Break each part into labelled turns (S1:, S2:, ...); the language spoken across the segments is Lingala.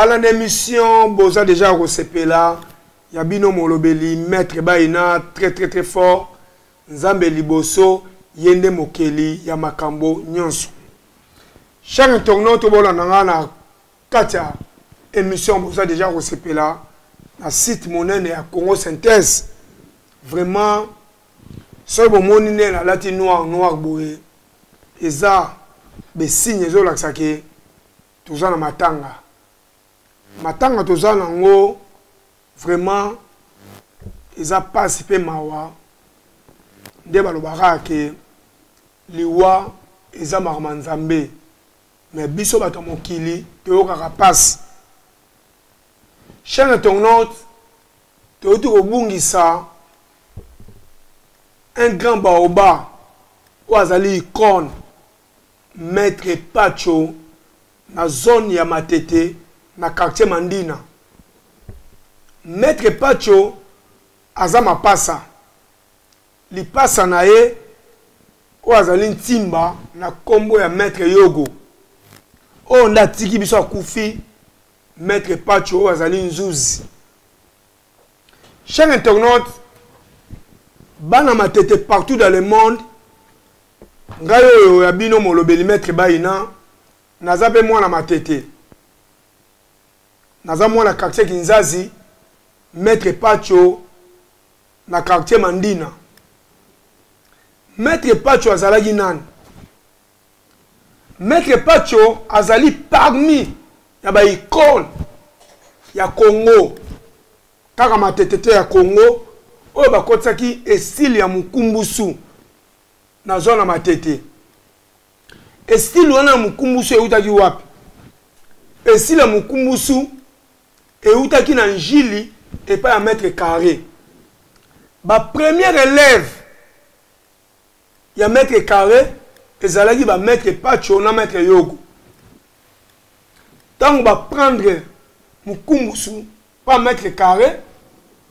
S1: Dans l'émission, Boza déjà recépé là, Yabino Molobeli, Maître Baina, très fort, Nzambe Liboso, Yende Mokeli, Yamakambo, Nyonso. Chaque internaute, na Katia, émission, Boza déjà recépé là, la site monnaie à Congo Synthèse. Vraiment, ce moment la latine noir boé, et ça, des signes, zo laksake, tout ça dans matanga. Matanga toza nango vraiment ils a participé mawa nde balobaka ke liwa eza marmanzambe mais biso bato mokili toyokaka pasi chaîne internaute toyoti kobungisa un grand baoba oyo azali icône Maître Pacho na zone ya Matete na quartier Mandina. Maître Pacho azama pasa. Li pasa na ye o azali ntimba na kombo ya Maître Yogo. O nda tiki biso akufi Maître Pacho o azali nzuzi. Chers internautes, bana Matete partout dans le monde, ngayo yabino molobeli Maître Baina nazabe mwana Matete. Naza mwana quartier Kinzazi, Maître Pacho na quartier Mandina. Maître Pacho azalaki nani? Maître Pacho azali parmi ya ba icône ya Congo. Kaka Matete ya Congo, oyo bakotisaki estile ya Mukumbusu na zone ya Matete. Estile wana Mukumbusu eutaki wapi? Estile ya Mukumbusu eutaki na njili et pas à Maître Carré. Ba premier élève ya Maître Carré ezalaki ba Maître Pacho na Maître Yogo. Tant ba prendre Mukumbusu pas Maître Carré,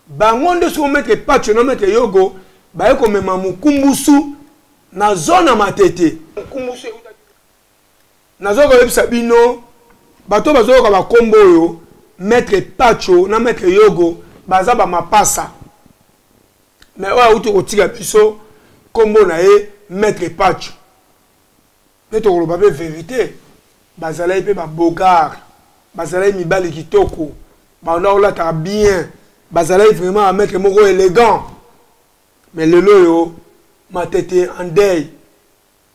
S1: ba ngonde sur Maître Pacho na Maître Yogo, ba yeko mema Mukumbusu na zone ya Matete. Mukumbusu eutaki na zone ya Sabino, bato bazoka ba kombo yo Maître Pacho na Maître Yogo baza ba mapasa. Mais oya uti kotika biso kombo na ye Maître Pacho. Neto koloba pe vérité. Bazalai pe ba bogar. Bazalai mibali kitoko. Ba ona olata bien. Bazalai vraiment un maître moko élégant. Mais lelo yo Matete en deuil.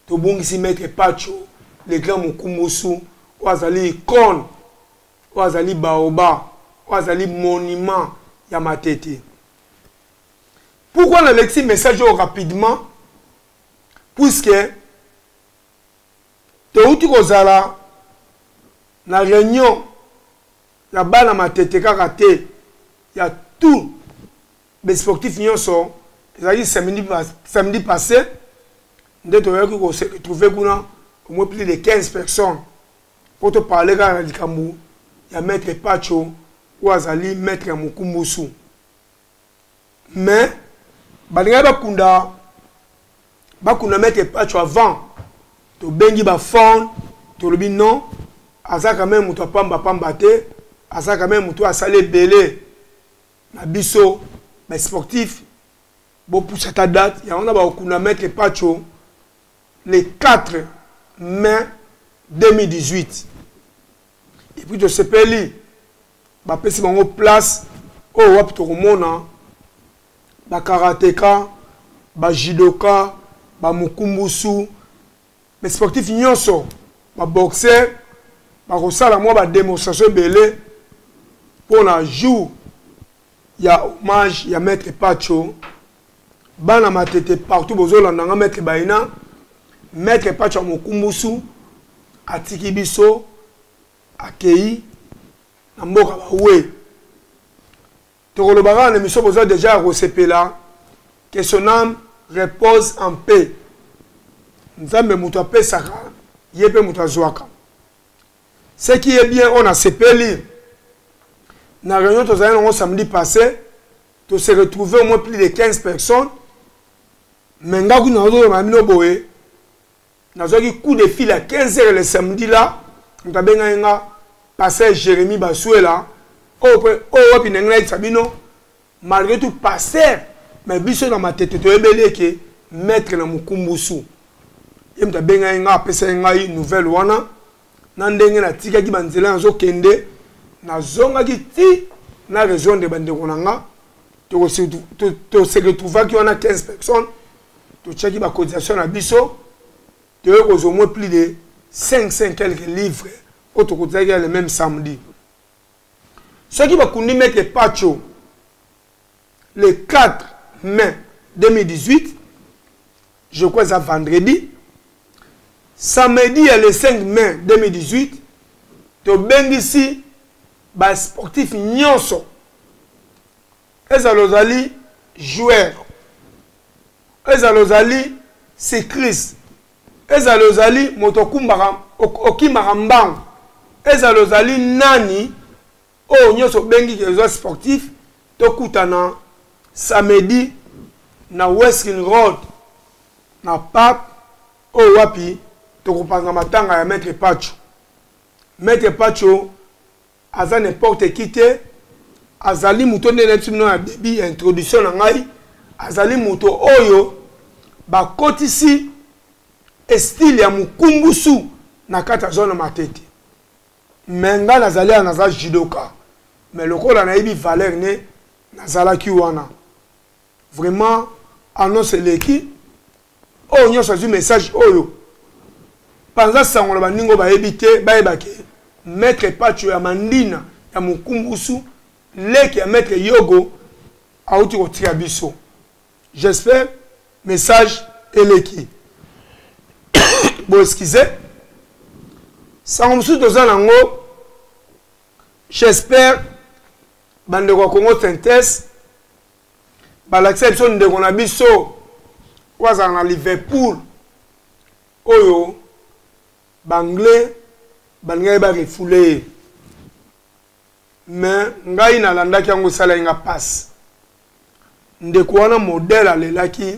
S1: To bongisi Maître Pacho, le grand Mukumbusu, oazali icône. Oazali baoba, oazali monument ya Matete. Pourquoi on a laissé le message rapidement? Puisque Teuti Kozala na réunion ya bana Matete karaté, il y a tout les sportifs nyonso, ezali samedi passé, nous devons se retrouver au moins plus de 15 personnes pour te parler de Likambu. Il y a Maître Pacho ou azali Maître Mukumbusu. Mais balinga bakunda Maître Pacho avant to bengi ba fond to lobi non aza quand même muto pamba te aza quand même muto asale belé na biso ba sportif bo pour cette date il y a on a bakunda Maître Pacho le 4 mai 2018. Et puis de ce pays, bah pesi bango place au wap to komona ba karatéka, ba judoka, ba Mukumbusu, mais sportifs nyonso, ba boxeur, ba kosala moi ba démonstration belé pour la jour ya hommage ya Maître Pacho. Bana Matete partout bozolanda nga Maître Baina, Maître Pacho Mukumbusu atiki biso akei na mboka bawe Tokolobara na mission besoin déjà recépela que son âme repose en paix. Nzambe mutu apesaka yepe mutu azwaka. Ce qui est bien, on a sepeli. Dans la réunion samedi passé, tu s'est retrouvé au moins plus de 15 personnes. Mais nous avons un coup de fil à 15 h le samedi là. Nous avons passé Jérémy Basouela. Malgré tout, pasteur, mais biso dans ma tête, tu es belé que maître na mukumbusu. Il m'a dit une nouvelle wana. Nandenge na tika ki banzela nzo kende na zonga ki ti na région de bandeko nanga to se retrouva ki on a 15 personnes to tchaki ba cotisation na biso to au moins plus de 500 quelques livres auto cotisation le même samedi. Ce qui va kundi mettre Pacho le 4 mai 2018, je crois que c'est vendredi. Samedi, le 5 mai 2018, tu as ici les sportifs nyonso. Ils ont joueurs. Ils ont cyclistes. Ils ont motokumbara okimarambang. Ils ont nani. Oh, nyonso bengi les sportifs. Tu kutana samedi na Western Road na parc au wapi. Tokopanga matanga ya Maître Pacho. Maître Pacho, aza n'importe qui te, azali muto nde na débit introduction na ngai, azali muto oyo ba kotisi style ya mukumbusu na kata zone matete. Menga nazali anaza judoka. Mais lokola na yebi valeur ne nazala ki wana. Vraiment annonce leki. Oh nyo sazu message oyo. Pendant ça, on va ningo ba ebité, ba ebake. Maître Pacho ya mandina ya mukumbusu, leki ya maître Yogo a outi kotika biso. J'espère message eleki. Bon excusez. Ça on sou toza nango. J'espère bande ko Congo Synthèse ba l'acception de kona biso kwaza na Liverpool. Oyo Banglais, Banglais ba refoulé. Mais ngai na landa ki yango sala nga passe. Ndeko wana modèle alelaki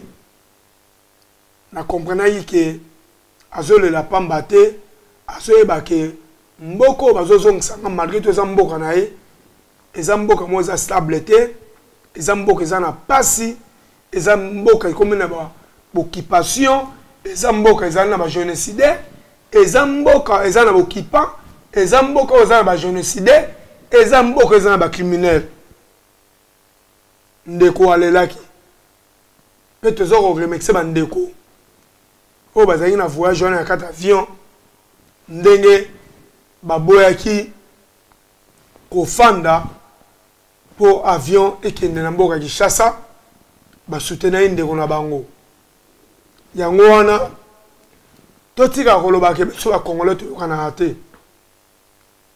S1: na comprendre que azole la pamba te, azoyeba ke mboko bazozongisa malgré tout ça mboka na ye, eza mboka mo eza stable te, eza mboka eza na pasi, eza mboka comme na ba occupation, eza mboka eza na ba génocide. Ezamboka ezana bokipa, ezamboka ezana ba génocide, ezamboka ezana ba criminel. Ndeko alelaki. Pe tozoko remercier ba ndeko. O bazali na voyage na kata avion. Ndenge baboyaki kofanda po avion ekende na mboka Kinshasa ba soutenir ndeko na bango. Yango wana totika koloba ke biso ba Congolais toyokana te.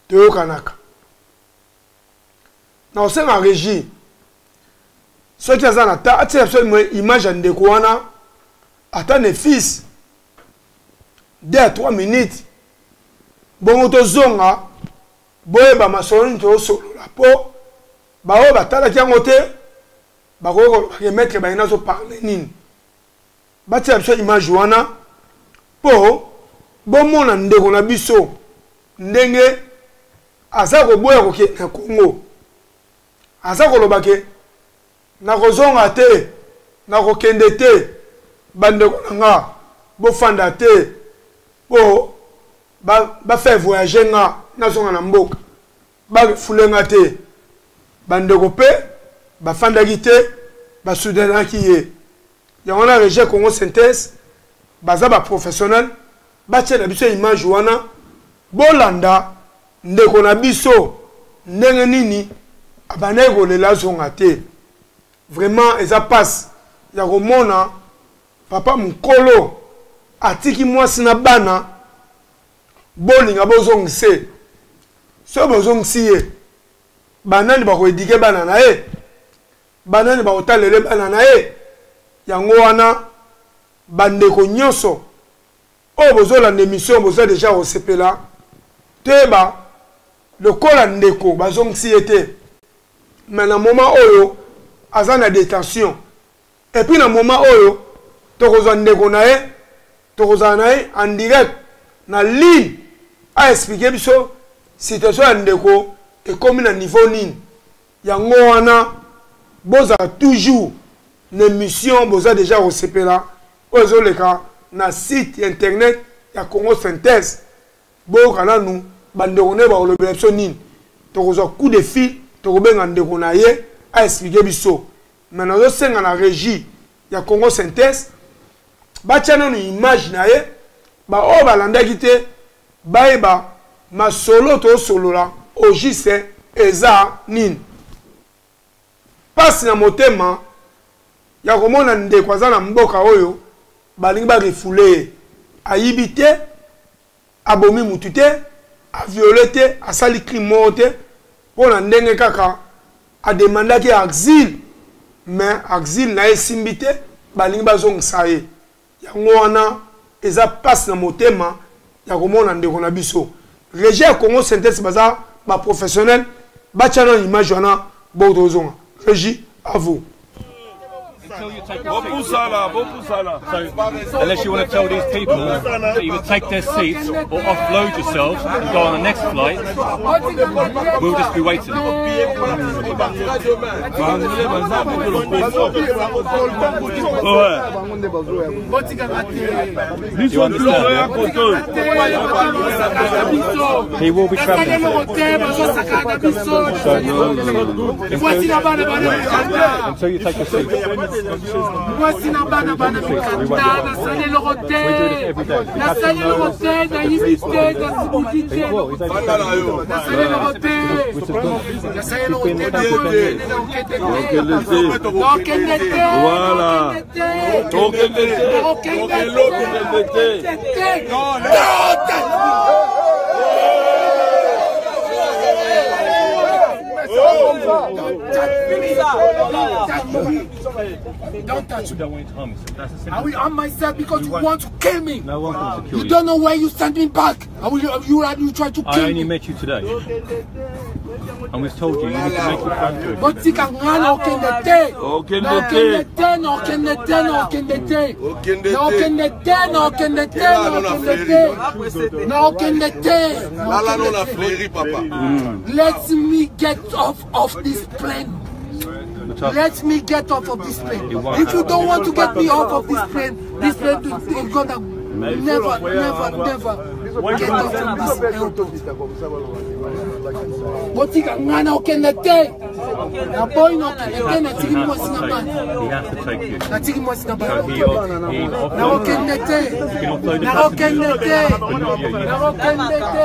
S1: Toyokanaka. Na osenga régie. Ceux qui azana ta ati absolument image ndeko wana ata ne fils 2 à 3 minutes. Bongo to zonga boye ba masolo to solola po ba o batala ki yango te ba ko remettre ba ina so parler nini. Ba ti absolument image wana po bomona ndeko na biso ndenge aza ko boya ko ke na Congo aza ko lobake na kozonga te na ko kende te bandeko nga bo fanda te po ba faire voyager nga na zonga na mboka ba fulenga te bandeko pe ba fanda gite ba soudana ki ye ya wana rejet Congo Synthèse baza ba professionnel ba tshela biso image wana bolanda ndeko na biso ndenge nini abana kolela zonga te. Vraiment eza passe ya komona papa mukolo atiki mwasi na bana bolinga bozongise so bozongisi ye banani bako edike bana na ye banani ba otalele bana na ye yango wana bandeko nyonso o bozolanda émission boza déjà osepela teba lokola ndeko bazongisi ye te mais na moment oyo aza na détention et puis na moment oyo tokozwa ndeko na ye tokozala na ye en direct na ligne a expliqué biso situation ya ndeko ekomi na niveau nini yango wana bozala toujours na émission boza déjà osepela oyo ezoleka na site internet ya Congo Synthèse boyoka nanu bandeko ne bakolobela biso nini tokozwa coup de fil tokobenga ndeko na ye a expliqué biso mais nazosenga na régie ya Congo Synthèse batia nanu image na ye baoyo balandaki te bayeba masolo tosolola ogise eza nini pasi na motema ya komona ndeko aza na mboka oyo balingi barefule ye ayibi te abomi mutu te aviole te asali crime moko te mpo na ndenge kaka ademandaki exil mais exil na ye esimbi te balingi bazongisa ye yango wana eza pasi na motema ya komona ndeko na biso régie ya Congo Synthèse baza baprofessionnel batia na image wana bo tozonga régie à vous.
S2: So, unless you want to tell these people that you would take their seats or offload yourselves and go on the next flight, we'll just be waiting. You understand? He will be traveling. Until you take your seat.
S3: Voici na bana bana mikanda na sale le roté na sale le roté na yibité na sibudité na sale le roté na sale le roté na voilà Don't touch me. I will arm myself because you want to kill me.
S2: No one wants to kill you.
S3: You don't know where you send me back. You try to kill me.
S2: I only met you today. And we've told you you need to make your phone through.
S3: But you can run okendete. Okendete, no okendete, no okendete. No okendete, no okendete, no okendete. No okendete. Let me get off this plane. Let me get off of this plane. If you don't want to get me off of this plane is gonna never get off from this airport. Botika ngana okendete. Na boy no okendete na tiki mwasi na bana.
S2: He has to take you.
S3: Na tiki mwasi na bana.
S2: Na
S3: okendete. Na okendete. Na okendete.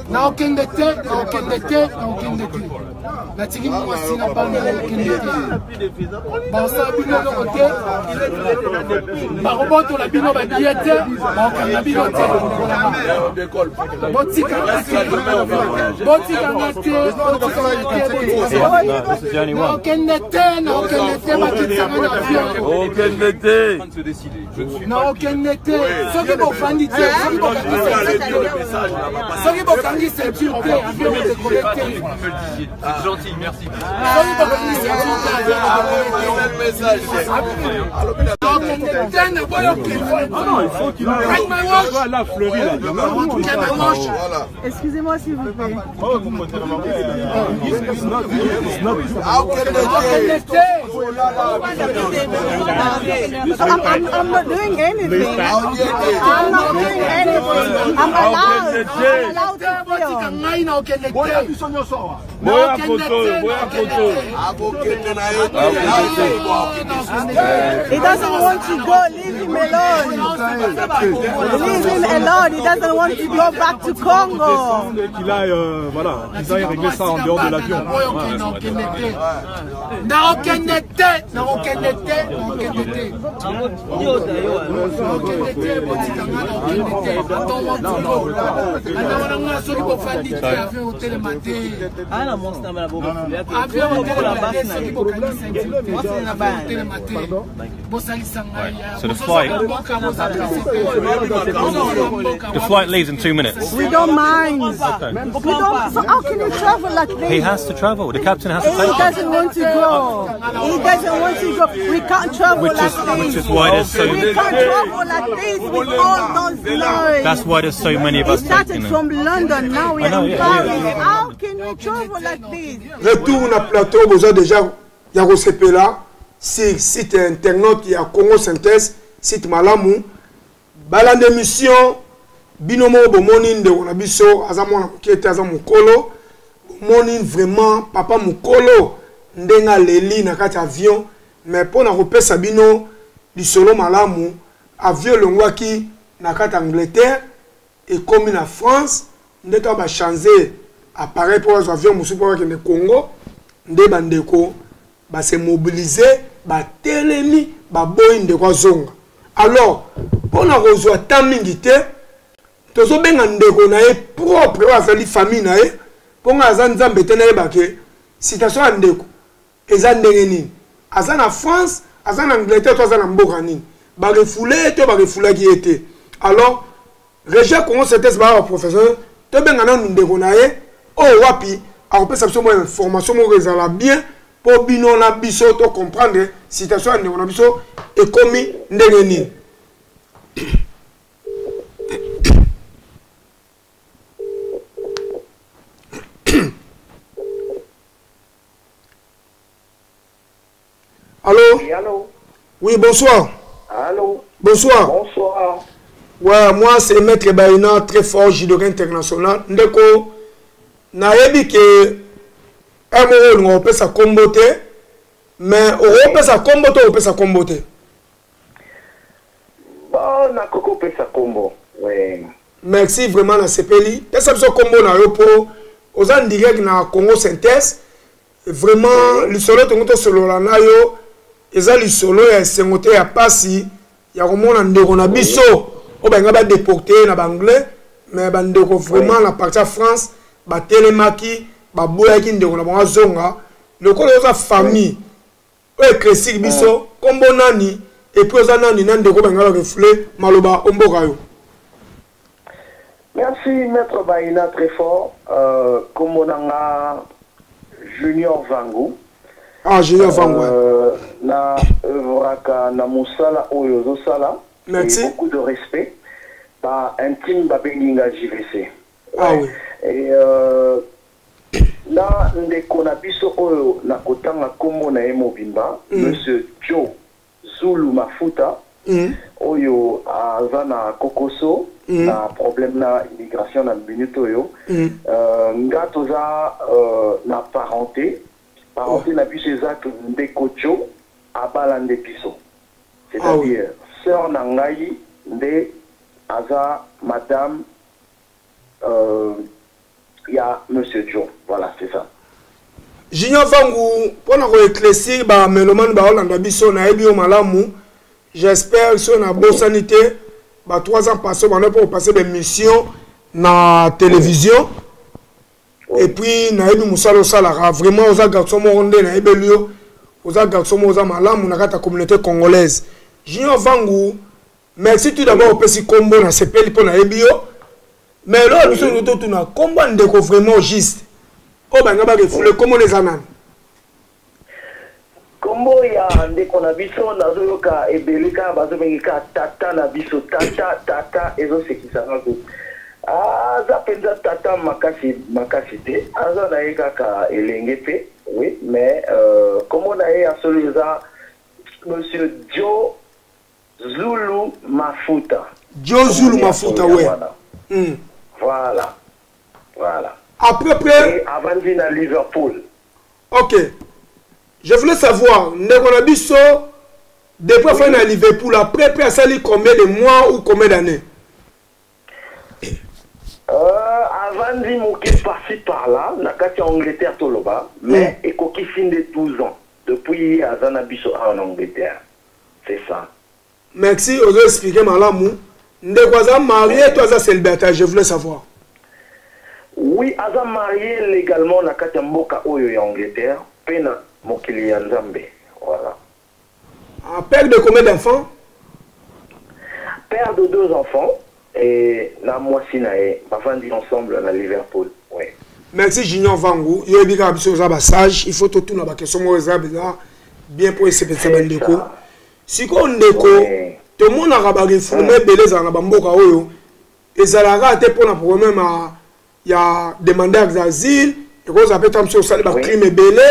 S3: Na okendete. Na okendete. Na tiki mwasi na bana okendete. Basa bino lokote. Baroboto la bino ba diete. Ba bino te. Botika ngate.
S2: This is the only one.
S3: Okendete, na okendete bakitsa na avion.
S2: Okendete.
S3: Na okendete. Soki bofandi te, soki bokangi ceinture te, avion te connecté.
S2: C'est gentil, merci.
S3: Soki bokangi ceinture te, avion te message. Okendete na boyo téléphone. Non, il faut qu'il prenne ma watch.
S2: La fleurie là.
S4: Excusez-moi s'il vous plaît. I'm not doing anything. I'm not doing anything. I'm allowed to film. It doesn't want to go. Leave him alone. Leave him alone. He doesn't want to go back to Congo.
S5: Qu'il aille, voilà, qu'ils aillent régler ça en dehors de l'avion.
S2: So the flight leaves in 2 minutes.
S4: We don't mind.
S2: Okay.
S4: We don't. So how can you travel like this?
S2: He has to travel. The captain has to
S4: He
S2: take him.
S4: doesn't want to go. He doesn't want to go. We can't travel like this.
S2: Which is why there's so.
S4: We can't travel like this with all those noise.
S2: That's why there's so many of
S4: We
S2: us
S4: started
S2: taking
S4: from
S2: them.
S4: London. Now we are in Paris. How can we travel like this?
S1: Retour na plateau, vous avez déjà là. Si site internet, il y a Congo Synthèse, site Malamu. Balande mission, binomo bomoni nde on a biso, azamona mukete azamukolo. Bomoni vraiment, papa mukolo, ndenga leli na kati avion. Mais pour na repesa bino, lisolo Malamu, avion longwaki na kati Angleterre, et comme na France, ndeka ba changer appareil pour les avions musu pour le Congo, nde bandeko ba se mobiliser, ba telemi, ba boyi ndeko zonga. Alors, pour na rezo tamingite, tozo benga ndeko na e propre wa feli famille na e, pour nga zanza mbetena e bake, citation ndeko, eza ndenge nini. Aza na France, aza na Angleterre, to aza na mboka nini. Ba refoulé to ba refoulé qui était. Alors, Régia Congo Synthèse ba professeur, to benga na ndeko na e, oh wapi, a on peut s'absorber information mo rezala bien pour bino na biso to comprendre situation ndeko na biso et komi ndenge nini. Allô?
S6: Oui, allô?
S1: Oui, bonsoir.
S6: Allô?
S1: Bonsoir.
S6: Bonsoir.
S1: Ouais, moi c'est Maître Baïna, très fort, judoka international. Ndeko, nayebi que on peut sa comboter, mais on peut sa comboter, on peut sa comboter.
S6: Bon, na koko peut sa combo. Ouais.
S1: Merci vraiment na CPLI. Et ça combo na yo pour aux en direct na Congo Synthèse. Vraiment, le solo tongoto solo la na yo, eza le solo ya sengote ya pasi ya komona ndeko na biso. O ba ngaba déporté na banglais, mais bandeko vraiment la partie France, ba telemaki, ba boya ki ndeko na bango zonga, le ko za famille. O classique biso, kombo nani et puis oza nani na ndeko ba ngaba reflet maloba omboka yo.
S6: Merci Maître Baïna très fort. Comme on a Junior Vangu.
S1: Ah, Junior Vangu.
S6: Na Vraka na Moussala Oyozo Sala.
S1: Merci.
S6: Et beaucoup de respect. Par intime Babenginga JVC.
S1: Ah oui.
S6: Et na ndeko na biso oyo na kotanga kombo na ye mobimba, Monsieur Joe Zulu Mafuta. Oyo aza na kokoso na problème na immigration na minute oyo nga toza na parenté na biso eza ndeko Joe abala nde biso, c'est-à-dire sœur na ngai nde aza madame ya Monsieur Joe, voilà, c'est ça.
S1: Junior Vangu, pour nous éclaircir ba meloman ba Hollanda biso na ebi o malamu. J'espère que na bonne sanité, bah 3 ans passés, on a pour passer des missions na télévision. Et puis na ebi musalo salara vraiment aux garçons rondé na ebelio, aux garçons aux malamu na kata communauté congolaise. Junior Vangu, merci tout d'abord au petit combo na CPLI pour na ebio. Mais là nous sommes tout na combat ndeko vraiment juste. Oh ba ngaba refoulé comment les anan.
S6: Kombo ya ndeko na biso nazoyoka ebelika bazobengika tata na biso tata ezosekisanga ko aza penza tata makasi te aza na ye kaka elenge pe oui mais kombo na ye asolo eza Monsieur Joe Zulu Mafuta.
S1: Joe Zulu Mafuta, ouais.
S6: Voilà.
S1: À peu près.
S6: Et avant de venir à Liverpool.
S1: Ok. Je voulais savoir, Ndeko Nabiso, Depuis la fin à Liverpool, après, ça lui combien de mois ou combien d'années?
S6: Avant de m'occuper par-ci par-là, la carte en Angleterre, Toloba, mais et qui fin de 12 ans. Depuis Azanabiso en Angleterre. C'est ça.
S1: Merci, on va expliquer Malamou. Ndekwaza marié, toi, ça célibataire, je voulais savoir.
S6: Oui, Azan marié légalement la carte en Boka Oyo en Angleterre, Pena Mokili Nzambe. Voilà.
S1: Père de combien d'enfants?
S6: Père de 2 enfants. Et la moitié va vendre ensemble à Liverpool. Oui.
S1: Merci Junior Vangou. Il y a un sage. Il faut tout tourner la question bien pour essayer de se faire. Si on déco, tout le monde a rabattu les belés dans la bamboka oyo. Et ça a raté pour le problème. Il y a demandé d'asile. Et quand ça peut être sur ça, le crime est belé.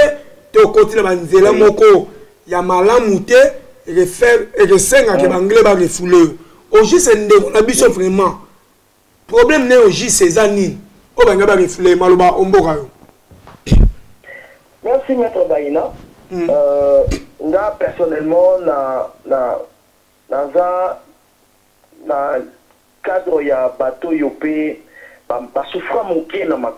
S1: Tu continues à dire la moko. Il y a malamouté. Et que faire et que c'est un anglais va refouler. Aujourd'hui, c'est un ambition vraiment. Le problème n'est aujourd'hui, c'est Zanine. On va refouler Maloba Omboka.
S6: Merci, Maître Baïna. Là, personnellement, dans un cadre, il y a bateau Yopé, souffrant moqué dans ma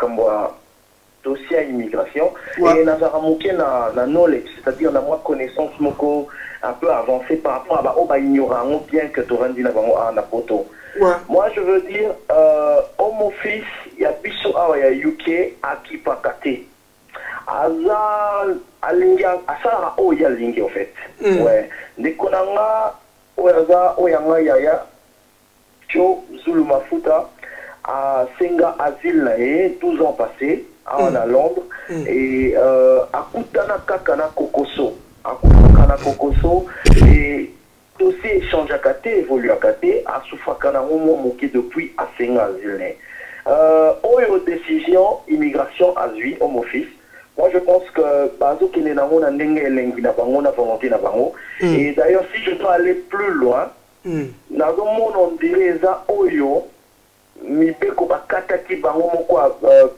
S6: dossier immigration. Et dans un moqué dans knowledge, c'est-à-dire dans ma connaissance moko un peu avancée par rapport à ignorant bien que tu rendu dans la photo. Moi, je veux dire, home office, il y a Bissau, il y a UK, à qui pas caté. Asa il y a lingi en fait. Ouais. Des konanga, oyanga yaya, Cho Zulu Mafuta, à Senga Asile, 12 ans passés, à Londres, et à Kutana Kakana Kokoso. À Kutana Kokoso, et dossier échange à Kate, évolue à Kate, à Soufakana Momoki depuis à Senga Asile. Oyo décision, immigration à Zui, home office. Moi, je pense que Bazo qui est dans mon et d'ailleurs, si je dois aller plus loin, dans le monde, on dirait ça, Oyo, mi peko bakata ki bango moko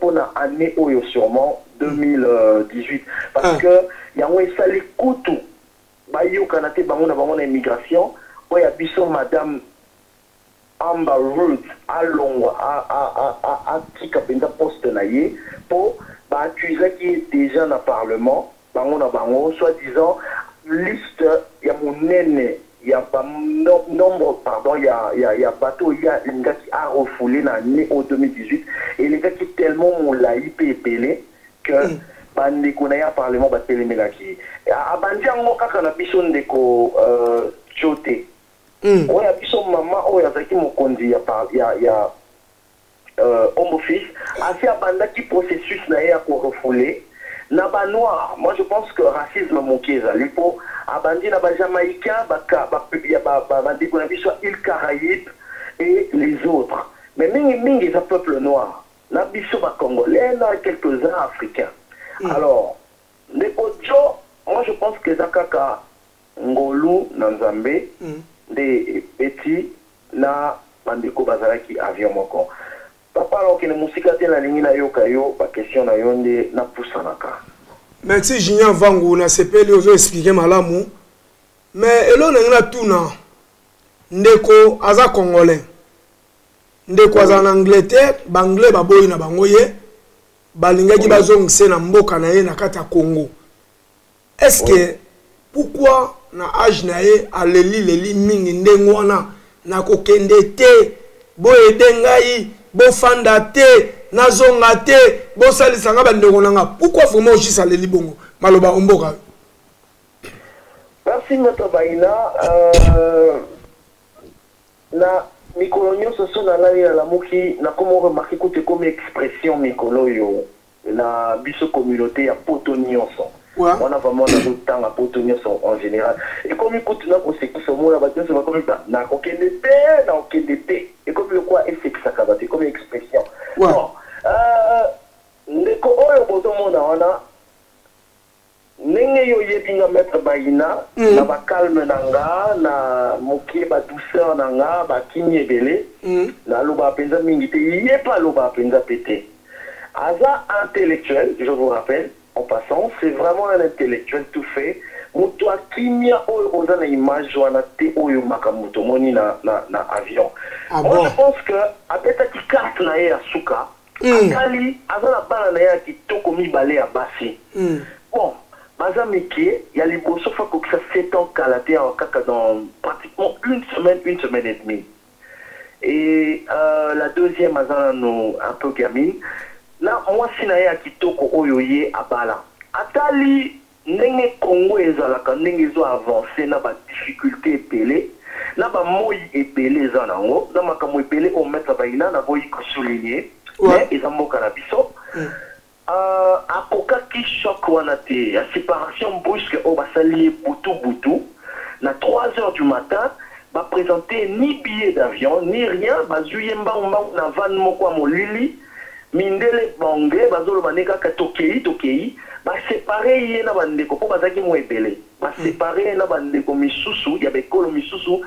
S6: pour l'année Oyo sûrement 2018. Parce que il y a un sali kutu, bayo kanate bango na bango na immigration, oya biso madame Amber Ruth alongo a tika penda poste na ye pour accuser qui est déjà dans le Parlement, soi-disant, liste, il y a mon aîné, il y a pas nombre, pardon, il y a bateau, il y a un gars qui a refoulé l'année au 2018, et les gars qui tellement m'ont la IP que, bande qu'on a un Parlement, va télé qui. À Bandi, on a quand on a besoin de choter. On a besoin maman, on a qui m'ont conduit, il y a home office, assez abandonné qui processus n'a pas refoulé. Naba noir, moi je pense que racisme manqué, il faut abandonner naba jamaïcain, soit île Caraïbes et les autres. Mais mingi c'est un peuple noir. Nabiso congolais, là quelques-uns africains. Alors, les autres, moi je pense que Zakaka Ngolu Nanzambe, des petits, na Bandeko Bazaraki avion moko. Papa, alors que la musique a la ligne na yokayo, pas question na yonde na poussanaka.
S1: Merci Junior Vangou, na CP, les expliquer malamu. Mais là, on a tout na. Ndeko aza congolais. Ndeko aza en Angleterre, banglais baboyi na bangoye, balinga ki bazongse na mboka na ye na kata Congo. Est-ce que pourquoi na âge na ye aleli mingi ndengwana na kokende te boye dengai bo fanda te nazonga te bo salisanga bandeko nanga pourquoi vraiment aussi ça les libongo maloba omboka.
S6: Merci Maître Baïna. Na mikolonio soso na la moki na comment remarquer que comme expression mikolo yo na biso communauté ya potonio son. On a vraiment dans le temps à potonio son en général. Et comme écoute na ko c'est que ce mot là ba c'est comme ça na kokende te na kokende te. Et comme le quoi est c'est que ça c'est comme expression. Bon, ndeko oyo botomo na wana nenge yo yebinga Maître Baïna na ba calme nanga na moki ba douceur nanga ba kinyebele na loba penza mingi te yepa loba penza pété. Aza intellectuel, je vous rappelle en passant, c'est vraiment un intellectuel tout fait. moto akimia oyo oza na image wana te oyo makamuto moni na avion. Moi je pense que abetaki carte na ye ya suka akali aza na bana na ye ya kitoko mibale ya basi. Bon baza meke ya liboso fa kokisa 7 ans kala te kaka dans pratiquement une semaine et demie. Et la deuxième aza un peu gamine. Là moi si na ye ya kitoko oyo ye abala atali ndenge Congo ezalaka ndenge zo avancer na ba difficulté epelé na ba moyi epelé eza nango na makambo epelé o mettre ba ina na boyi ko souligner mais ezamboka na biso akoka ki choc wana te ya séparation brusque o basali butu na 3 heures du matin ba présenter ni billet d'avion ni rien bazuye mbamba na van moko molili mindele bange bazolo baneka ka tokei ba séparer ye na bandeko po bazaki mo ebele ba séparer na bandeko misusu ya bekolo misusu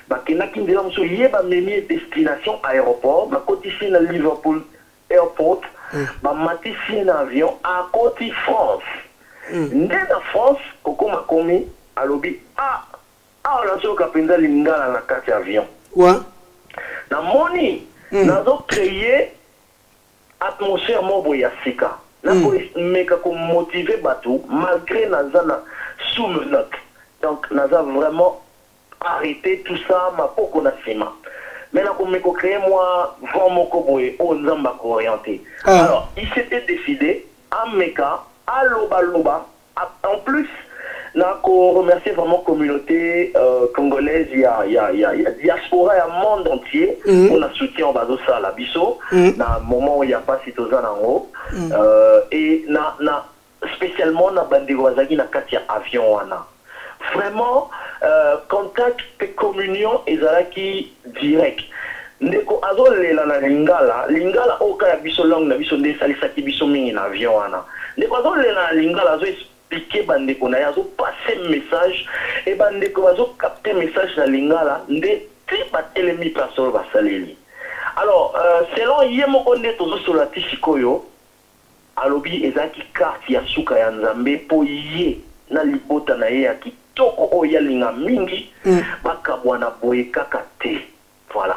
S6: ba kenaki ndela musu ye ba memi destination aéroport ba kotisi na Liverpool airport ba matisi na avion à Côte France nde na France koko makomi alobi la soka penza lingala na kati avion na moni nazo créer atmosphère mobo ya sika na meka ko motiver bateau malgré nazana sous menotte donc naza vraiment arrêté tout ça ma poko na sima mais na ko meko créer moi vent moko boye o nzamba ko orienté alors il s'était décidé à meka à loba en plus là qu'on remercie vraiment la communauté congolaise, il y a diaspora, il y a monde entier pour la soutien en bazo ça la biso na moment où il y a pas citoyen en haut et na spécialement na bande wazaki na katia avion wana vraiment contact et communion ezalaki direct ndeko azolela na lingala oka ya biso langue na biso nde salisaki biso mingi na avion wana ndeko azolela na lingala azo expliquer bandeko na yazo passer message et bandeko bazo capter message na lingala nde ti batelemi pasol basaleli alors selon yemoko nde tozo solati sikoyo alobi ezaki carte ya suka ya nzambe po ye na libota na ye ya kitoko o ya linga mingi bakabwana boye kaka te voilà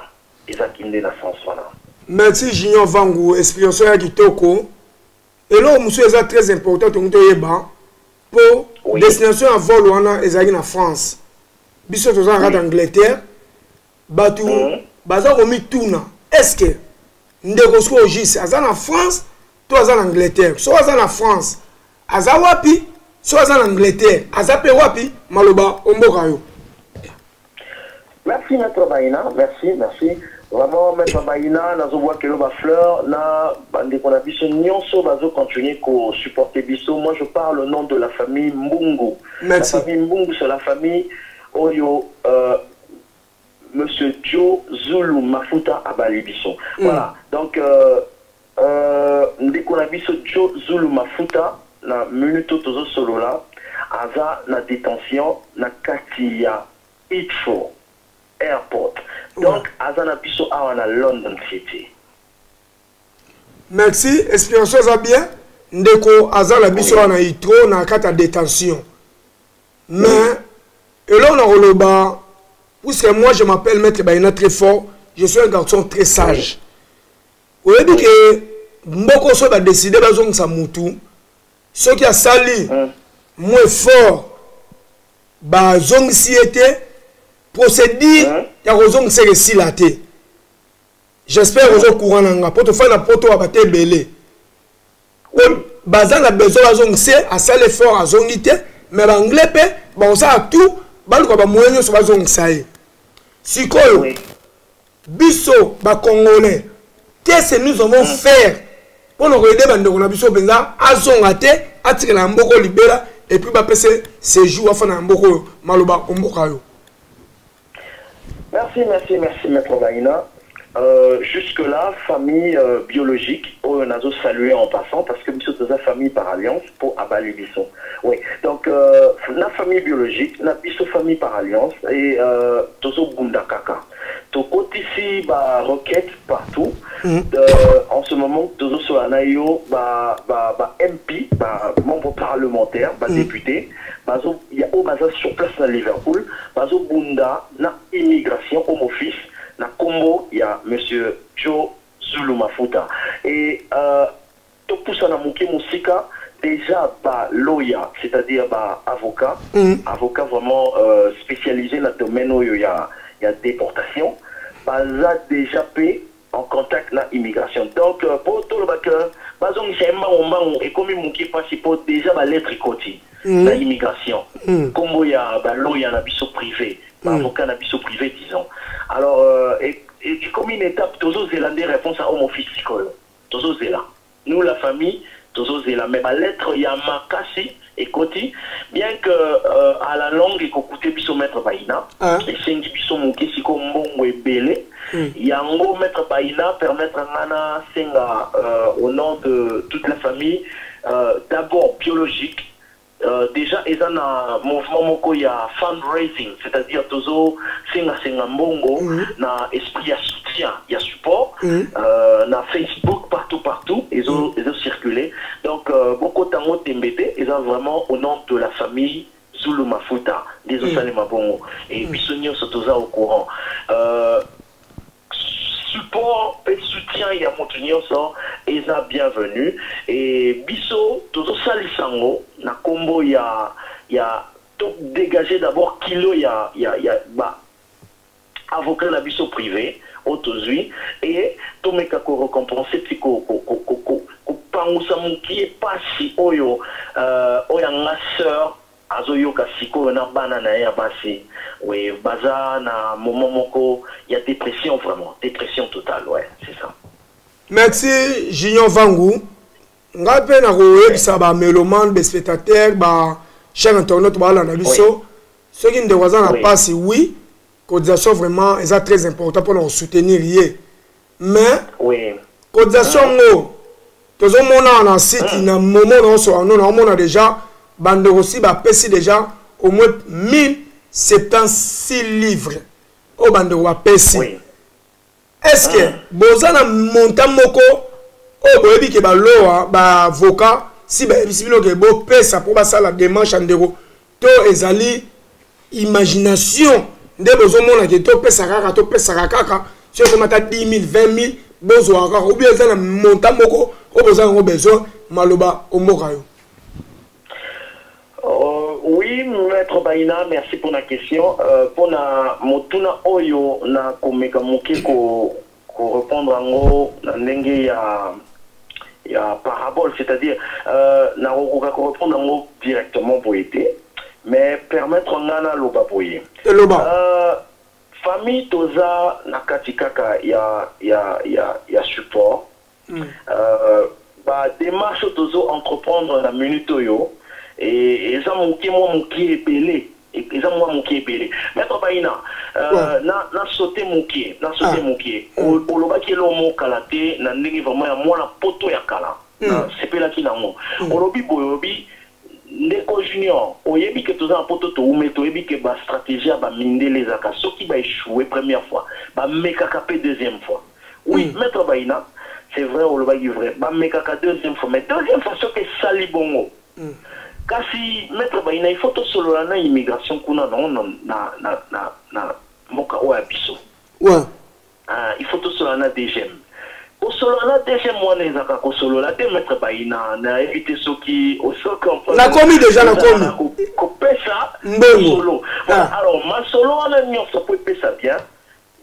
S6: ezaki nde na sens wana.
S1: Merci Junior Vangu, explication ya kitoko et là monsieur eza très important to yeba pour destination à vol wana ezaki na France biso toza en Angleterre batu baza komi tuna est-ce que ndeko sko ogis aza na France to aza na Angleterre so aza na France aza wapi so aza na Angleterre aza pe wapi maloba omboka yo.
S6: Merci Maître Baïna, merci vraiment Maître Baïna nazo voir que ba fleur na bande qu'on a biso nyonso bazo continuer ko supporter biso. Moi je parle au nom de la famille Mbungu. Merci. La famille Mbungu c'est la famille Oyo Monsieur Joe Zulu Mafuta Abali biso. Voilà. Donc ndeko na biso Joe Zulu Mafuta na minute tozo solo là aza na détention na Katia Heathrow Airport. Donc, Azana Biso à London City.
S1: Merci. Explication ça bien. Ndeko Azana Biso à Heathrow na kata détention. Mais et là on a relevé puisque moi je m'appelle Maître Baïna très fort, je suis un garçon très sage. Vous avez dit que Mboko so va décider bazong sa mutu. Ce qui a sali moins fort bazong si était procédure ya kozong se resilate. J'espère que vous êtes courant nanga pour te faire la poto à bater belé. Bazan a besoin bazong se à ça l'effort à zongité mais l'anglais pe ba on ça tout ba ko ba moyen so bazong saé. Sikoyo biso ba congolais qu'est-ce que nous allons faire pour nous aider bande ko na biso benza azonga te atire na mboko libera et puis ba pese séjour afin na mboko maloba omboka yo.
S6: Merci, Maître Baïna. Jusque-là, famille biologique, on a salué en passant parce que biso toza famille par alliance pour abali biso. Oui, donc la famille biologique, la biso famille par alliance et tozo bunda kaka. Toko ici ba roquette partout. En ce moment tozo so anayo ba MP, ba membre parlementaire, ba député, bazo il y a au baza sur place à Liverpool, bazo bunda na immigration home office na Combo, il y a monsieur Joe Zulu Mafuta et tout pour ça na muki musika déjà ba lawyer, c'est-à-dire ba avocat, avocat vraiment spécialisé dans le domaine où il y a déportation, baza déjà payé en contact la immigration. Donc pour tout le bac, bazong c'est et comme muki principal déjà ba lettre côté la immigration. Combo il y a ba lawyer na biso privé, ba avocat na biso privé disons. Alors et comme une étape, toujours zélandais réponse à homme office psychologue. Toujours zéland. Nous, la famille, toujours zéland. Mais la lettre, il y a Makasi et Koti, bien que à la langue, il faut écouter Bisso Maître Baïna, et Sengi Bisso Mouké, Siko Mbongo et Belé, il y a un mot Maître Baïna, permettre à Nana Senga, au nom de toute la famille, d'abord biologique. Déjà, il y a un mouvement moko il y a fundraising, c'est-à-dire tozo singa mbongo na esprit il y a soutien, il y a support, na Facebook partout, ils ont circulé. Donc beaucoup tango tembete, ils ont vraiment au nom de la famille Zulu Mafuta, des Osane Mabongo et Bissonio Sotoza au courant. Support et soutien il y a Montunio ça et ça bienvenue et biso todo salisango na combo il y a tout dégagé d'abord kilo il y a bah avocat la biso privé autozui et tout meka ko récompenser ko pangusa muki e pasi oyo oyanga sœur azoyo kasiko na bana na ya basi oui baza na moment moko il y a dépression vraiment dépression totale ouais c'est ça.
S1: Merci Junior Vangu ngape na koyebisa ba mélomane ba spectateurs ba chaîne internet ba la na biso ceux qui ne doivent pas si oui cotisation vraiment est très important pour nous soutenir hier mais oui cotisation ngo tozo mona na site na moment na so on a déjà bande aussi ba pesi déjà au moins 1076 livres au bande wa pesi est-ce que bozana montant moko o boyebi ke ba loa ba avocat si ba bisibilo ke bo pesa pour ba sala démarche ndeko to ezali imagination nde bozo mona ke to pesa kaka si on mata 10 000 20 000 bozo kaka ou bien ezana montant moko o bozana ngo besoin maloba o moka yo.
S6: Oui, Maître Baïna, merci pour la question. Pour la motuna oyo na komeka moke ko répondre en gros ndenge ya parabole, c'est-à-dire na ko répondre en gros directement pour aider, mais permettre ngana loba boye. Famille toza na katikaka ya support. Ba démarche tozo entreprendre la minute oyo. Et ça mon qui est belé et ça moi mon qui est belé Maître Baïna na sauter mon qui au loba qui lo mo kalaté na ndenge vraiment ya mwana poto ya kala c'est pas là qui na mo au lobi boyobi ndeko junior oyebi que tous en poto to umeto oyebi que ba stratégie ba minde les aka soki ba échouer première fois ba mekaka deuxième fois oui Maître Baïna c'est vrai au loba qui vrai ba mekaka deuxième fois mais deuxième fois ce que sali bongo kasi Maître Baïna il faut tout solo na immigration kuna na moka o abiso il faut tout solo na DGM au solo na DGM moi les aka ko solo la de Maître Baïna na éviter ceux qui au sol comme
S1: la commis déjà la commis
S6: ko pesa solo alors ma solo na nyo ça peut pesa bien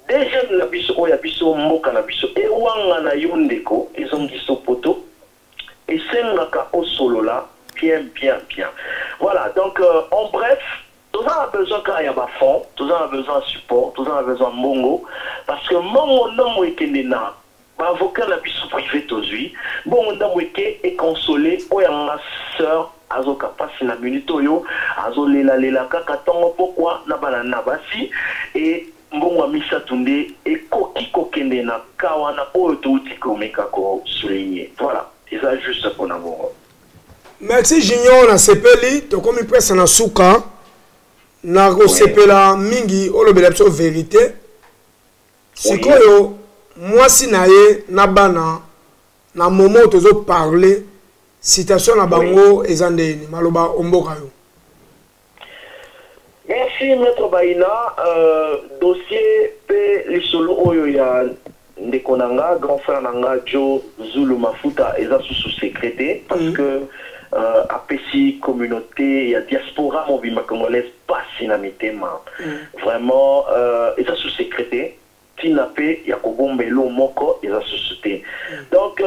S6: DGM na biso o abiso moka na biso e wanga na yondeko ezongi so poto et sengaka au solo là bien. Voilà, donc en bref, tout ça a besoin quand il y a fond, tout ça a besoin de support, tout ça a besoin de mongo, parce que mon nom est kenena, avocat la puissance privée aujourd'hui, bon nom est consolé, ou y a ma sœur, azoka passe na minute yo, azolela kaka tongo pourquoi na banana basi et mbongo misatu nde ekoki kokende na kawana oyo touti komeka ko souligner. Voilà, c'est ça juste pour n'avoir.
S1: Merci Junior na sepeli to komi presse na suka na ko sepela mingi olobela biso vérité. Sikoyo mwasi na ye na bana na moment tozo parler citation na bango ezandeni maloba omboka yo.
S6: Merci Maître Baïna. Dossier P. Lisolo Oyo ya Ndekonanga, grand frère Nanga Joe Zulu Mafuta, et ça sous secrété parce que APC communauté, il y a diaspora mobile congolaise pas sinamitema. Vraiment, et ça sous secrété. Tinapé, Yakobombelo Moko, et ça sous donc,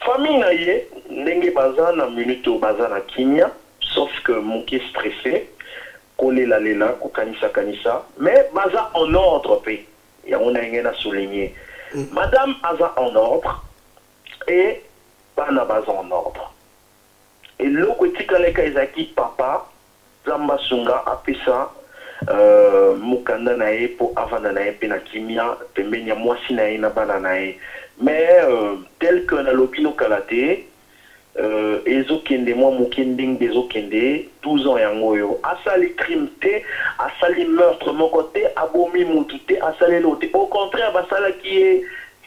S6: famille naïe, Nenge Bazana, Minuto Bazana Kinya, sauf que mon qui est stressé. Collé la lela, kanisa, mais baza en ordre, il y a un souligné. Madame Aza en ordre et Bana Baza en ordre. Et l'autre tikaleka ezaki papa, Zamba Sunga, apesa, Mukanda nae, po avana nae, pena kimia, pembenya mwasi nae, na bana nae. Mais tel que na lobino kalate, ezokende moi mokending dezokende 12 ans yangoyo asali crime te asali meurtre mon côté abomi mutute asali lote au contraire basala qui est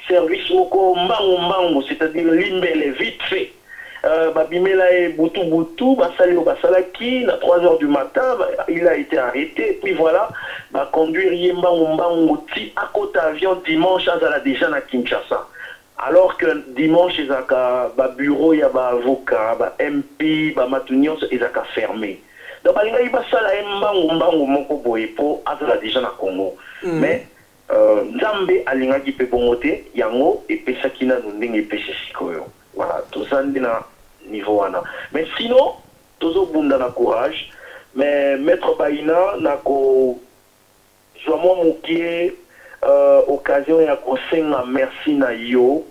S6: service moko mbango c'est-à-dire limbele vite fait babimela e butu basala qui à 3 h du matin il a été arrêté puis voilà ba conduire mbango ti à côté avion dimanche azala déjà na Kinshasa. Alors que dimanche, il y a un bureau, il y a un avocat, un MP, un matunion, ils ont fermé. Donc, il y a déjà dans Congo. Mais, Nzambe alinga qui peut bongoter, yango et pesakina nundeng pesisikoyo. Voilà, tout ça est na niveau ana. Mais sinon, tout ça bunda na courage. Mais Maître Baïna na ko joamo mokie occasion ya kosenga merci na yo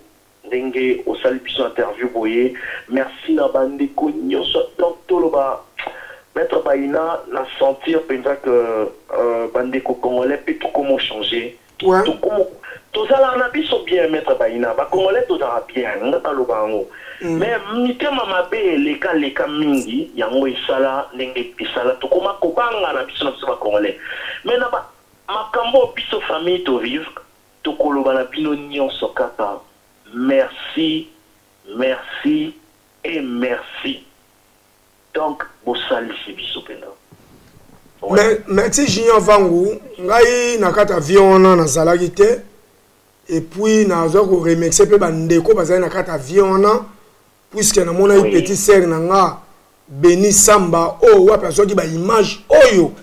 S6: ndenge osali biso interview boye merci na bandeko nyonso donc toloba Maître Baïna na sentir penza que bandeko congolais peut tout comment changer tout comment tout ça là na biso bien Maître Baïna ba congolais tout ça bien ngata lobango mais mitema mabe leka mingi yango isala ndenge pisala to koma kobanga na biso ba congolais mais na ba makambo biso famille to vivre to koloba na bino nyonso kaka merci et merci donc bosali si biso pena
S1: mais merci Junior Vangu ngai nakata avion na nazalaki te et puis nazo ko remercier pe bandeko bazali nakata avion na puisque na mona petit sœur nanga Beni Samba wapi azoki ba image oyo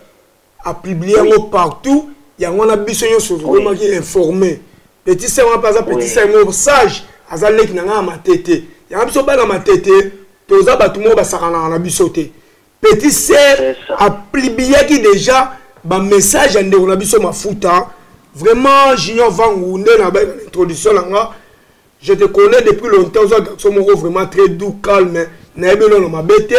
S1: a publié partout. Il y a un abusé sur vraiment qui est informé. Petit sœur, par exemple, petit sœur, sage, azalek nanga ma tête. Il y a un abusé dans ma tête. Tous les bâtiments basarana en abusé. Petit sœur a publié qui déjà un message en on abusé ma fouta. Vraiment, Junior Vangu, l'introduction là, je te connais depuis longtemps. Vous êtes vraiment très doux, calme. Naebelo ma bête.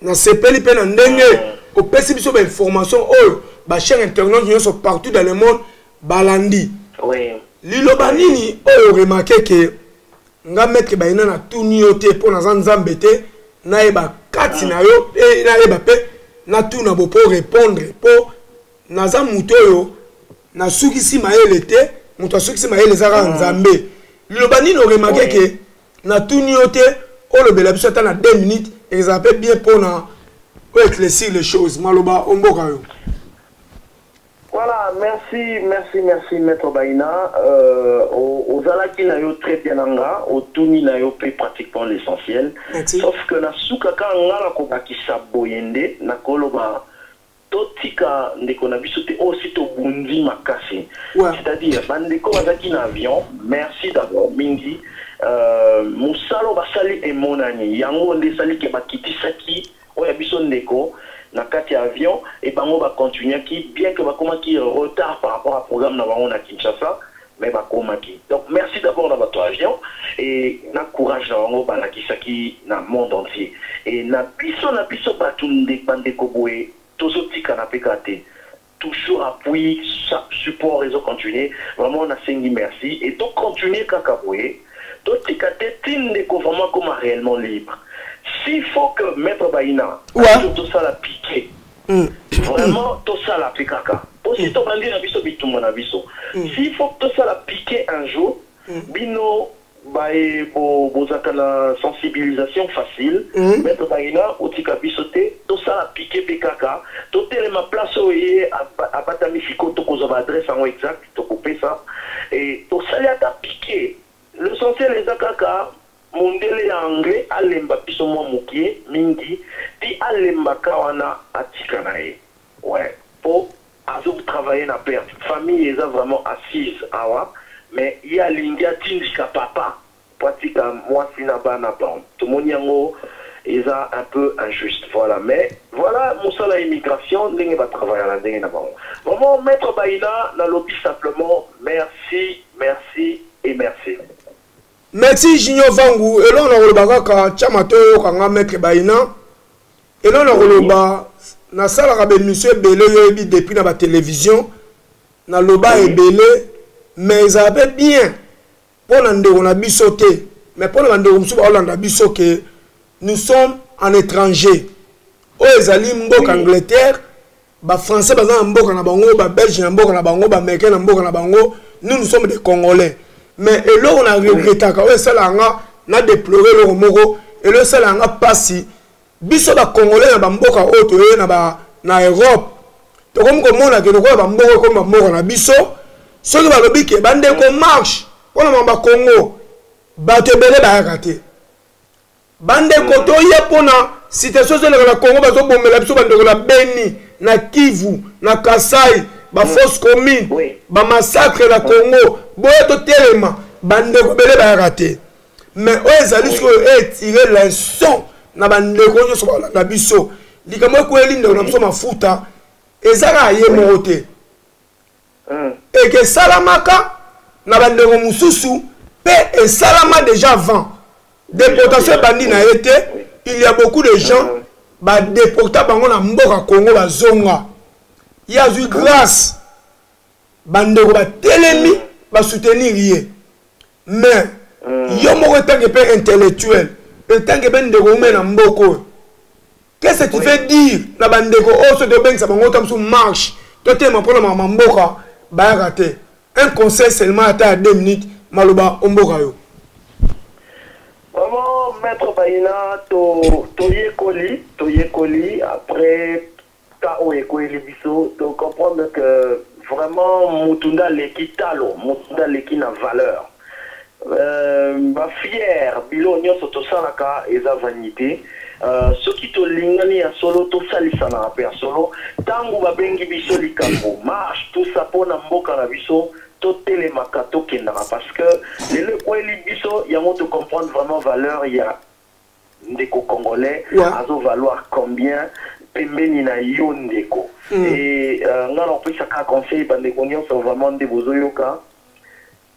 S1: Na sepeli pe na ndenge. Au PCB information. Oh. Ba chers internautes qui sont partout dans le monde balandi.
S6: Oui.
S1: Liloba nini o remarqué que nga mettre baina na tuni yote pour na Nzambe te na eba kati na yo et na eba pe na tuna bo pour répondre pour na za muto yo na sukisi maele te muto sukisi maele zara Nzambe. Liloba nini o remarqué que na tuni yote o le bela biso ta na 2 minutes et ça peut bien pour na éclaircir les choses maloba omboka yo.
S6: Voilà, merci, Maître Baïna. Aux Alaki na yo très bien anga, au Tuni na yo fait pratiquement l'essentiel. Sauf que na soukaka nga la kobakisa boyende, na koloba totika ndeko na biso te aussi to bundi makasi. C'est-à-dire, bandeko bazaki na avion, merci d'abord, mingi. Musalo basali et monani, yango nde sali ke bakitisaki, oya biso ndeko. Na kati avion et bango va continuer qui bien que va comment qui retard par rapport au programme na bango na Kinshasa mais va comment qui donc merci d'abord dans votre avion et na courage na bango ba na kisaki na monde entier et na biso batunde bande koboé tozotika na pekate toujours appui, chaque support réseau continuer. Vraiment, on a sengi merci. Et donc, continuer Kakaboué. Donc, Ndeko vraiment comme réellement libre. S'il faut que Maître Baïna, tout ça la piqué, vraiment, tout ça la piqué. Aussi, tu vas dire à Bisso, Bitumon à Bisso. S'il faut que tout ça la piqué un jour, Bino, pour la sensibilisation facile, Maître Baïna, Otika Bissoté, tout ça la piqué PKK, tout est ma place à Batamifiko, tout qu'on va adresser en exact, tout couper ça, et tout ça a piqué. L'essentiel est Akaka, Mondele anglais, Alemba Pisomo Moukier, Mingi, Ti Alemba Kawana Atikanae. Ouais, pour travailler na perte. Famille est vraiment assise, mais il y a l'India Tindika Papa, pratika moi Sinaba Napan. Tout le monde est un peu injuste. Voilà, mais voilà, mon seul à immigration, l'India va travailler à la Dingue Napan. Vraiment, Maître Baïna, n'a lobby simplement, merci, merci et merci.
S1: Merci Junior Vangu. Et là on a relevé que Chamato Kanga Maître Baïna. Et là on a relevé na sala rabe monsieur Belé yobi depuis na ba télévision na loba et Belé mais ça va bien pour nande on a bisoté mais pour nande on suba Hollande biso que nous sommes en étranger. O ezali mboka Angleterre ba français baza mboka na bango ba belge na mboka na bango ba américain na mboka na bango nous sommes des Congolais. Mais et là on a regretté que ça n'a déploré le moko et le ça n'a pas si biso ba Congolais na mboka auto na Europe to comme on a que le ba mboka comme mboka na biso ceux qui ba lobi ke bande ko marche pour le ba Congo ba te belé ba raté bande ko to ya pona situation de la Congo ba zo bomela biso bande ko na Beni na Kivu na Kasai ba fausse commune ba massacre la Congo boye to telema bande ko belé ba raté mais eux ezali so tirer les sons na bande ko nyo so na biso likambo ko elinde na biso mafuta ezaka ye moté et que salamaka na bande ko mususu pe et salama déjà avant déportation bandi na été il y a beaucoup de gens ba déporter bango na mboka Congo ba zonga il y a eu grâce bande ko ba telemi ba soutenir yé mais yo moko tant que pe intellectuel et tant que ben de gomen na mboko qu'est-ce que tu veux dire na bande ko o so de ben sa bango tam sou marche to te ma pour ma mboka ba raté un conseil seulement à 2 minutes maloba mboka yo.
S6: Vraiment, Maître Baïna, toye koli, après, Kao et Koeli Bisso, tu comprends que vraiment, Mutunda Leki Talo, Mutunda Leki na valeur. Ba fier, bilo nyo soto sanaka, eza vanité. Ce qui te lingani à solo, tout ça, li sana rapé à solo. Tango ba bengi biso li kambo, marche, tout ça, pour na mboka na biso. Les makato parce que les Koeli Bisso, il y a de comprendre vraiment valeur, il y a des Congolais, à valoir combien, Pembeni na Yondeko. Et on a pris chaque conseil, des cognos sont vraiment des bozoyoka,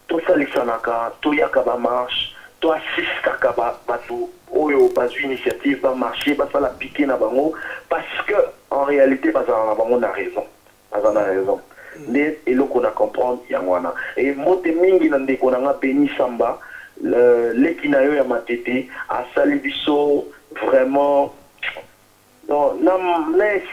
S6: tout ça les sanaka, tout yakaba marche, tout assiste kakaba batou, oyo pas initiative, pas marcher, pas la piquer na bango, parce que en réalité, pas on a raison, on a raison. Et là qu'on a comprendre yangwana et mote mingi nande qu'on a béni samba l'équinayo ya matete a salibiso vraiment non na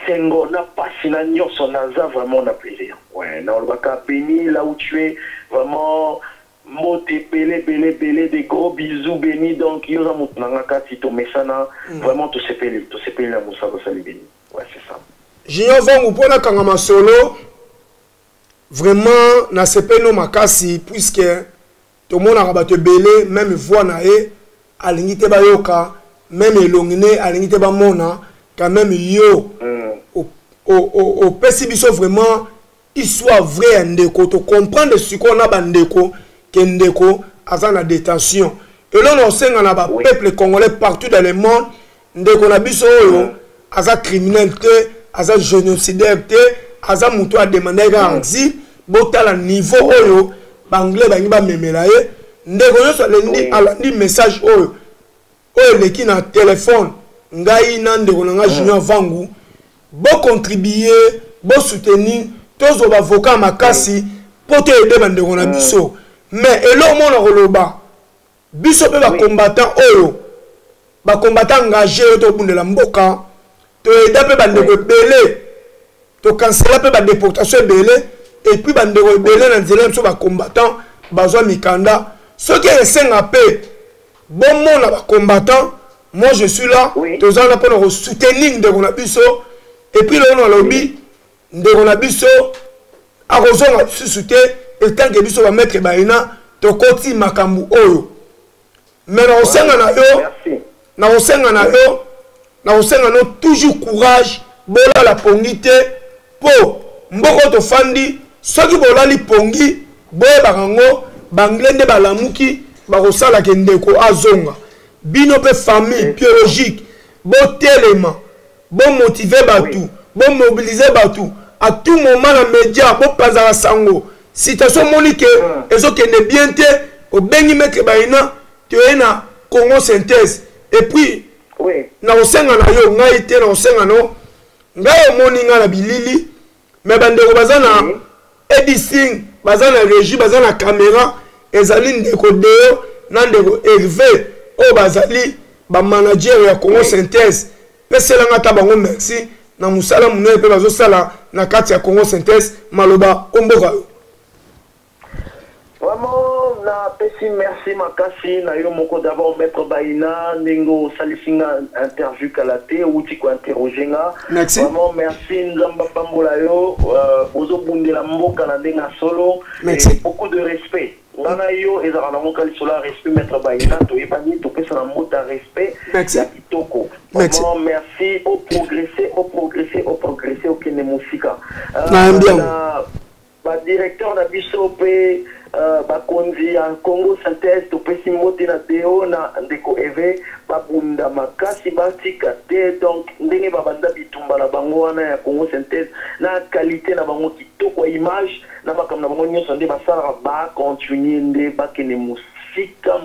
S6: sengo na pasina nyoso naza vraiment na plaisir ouais na olbaka béni là où tu es vraiment mote belé des gros bisous béni donc yoza mutnanga kati to mesana vraiment to sepeli na musako salibini ouais c'est ça
S1: Junior Vangu pona kangama solo. Vraiment, na sepe no makasi puisque tout le monde a battu belé même voix nae alingite ba yoka même elongine alingite ba mona quand même yo au pesibiso vraiment il soit vrai ndeko to comprendre ce qu'on a bandeko que ndeko aza na détention et là on sait na ba peuple congolais partout dans le monde ndeko na biso yo aza criminalité aza génocidaire aza muto a demandé garantie botala niveau oyo banglais bangi ba memela ye ndeko yo lendi alandi message oyo leki na téléphone ngai na ndeko na nga Junior Vangu bo contribuer bo soutenir tous les avocats makasi pour te aider bandeko na biso mais elo mona koloba biso pe ba combattant oyo ba combattant engagé to bundela mboka to aider pe bandeko belé to canceller pe ba déportation belé et puis bandeko belé na nzela biso ba combattant bazwa mikanda ce qui est senga pe bon mona ba combattant moi je suis là tous en là pour soutenir ndeko na biso et puis là on a lobby ndeko na biso a kozonga susute et tant que biso va mettre baina to koti makambu oyo mais na osenga na yo na osenga na yo na osenga no toujours courage bola la pongité po mboko to fandi soki bola li pongi boye bakango banglende balamuki bakosala ke ndeko azonga bino pe famille biologique bo telema bo motiver batu bo mobiliser batu à tout moment la média bo pazara sango situation monique ezokende bien te au bengi mettre baina tu es na Congo synthèse et puis na osenga na yo ngai te na osenga no ngai omoni nga na bilili mais bandeko bazana editing bazana régie bazana caméra ezali ndeko deo na ndeko Hervé o bazali ba manager ya Congo synthèse pesela ngata bango merci na musala muno pe bazo sala na kati ya Congo synthèse maloba omboka.
S6: Vraiment, na pesi merci makasi na yo moko d'abord maître Baina Nengo Salisinga interview kalate outi ko interroger nga. Vraiment merci nzamba pambola yo ozo bundela mboka na ndenga solo et beaucoup de respect. Ngana yo ezala na moka lisola respect maître Baina to yebani to pesa na mota respect ya kitoko. Vraiment merci au progresser au kene musika. Ba directeur na biso pe bakonzi en Congo synthèse to pesi moti na deo na ndeko eve babunda makasi batika te donc ndenge babanda bitumba na bango wana ya Congo synthèse na qualité na bango kitoko image na makamna bango nyonso nde basala ba continuer nde bakene musika